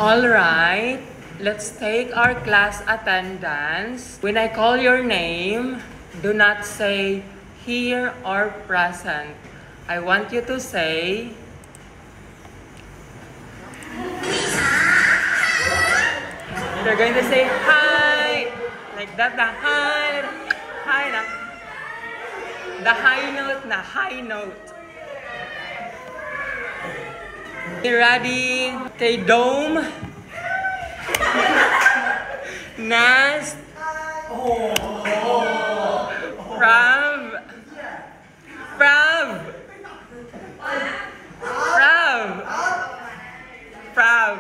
All right, let's take our class attendance. When I call your name, do not say here or present. I want you to say, you're going to say hi, like that, the hi, hi na. The high note na, high note. You ready? Okay, dome. Nest. Prav. Prav. Prav. Prav.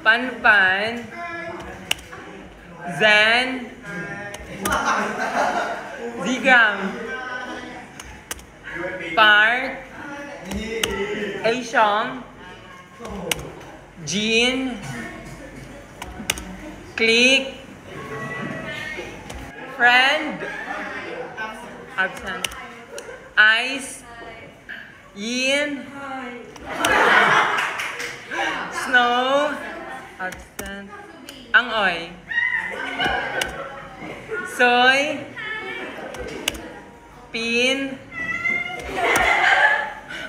Pan-pan. Zen. Zigam. Park. Aishong. Jean. Click. Friend. Absent. Ice. Yin. Snow. Absent. Angoy. Soy. Pin.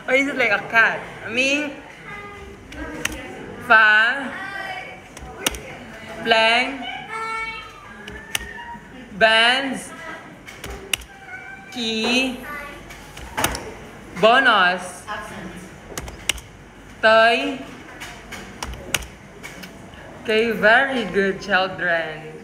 Or is it like a cat? Mink. Fa. Blank. Bands. Key. Bonus. Toy. Okay, very good, children.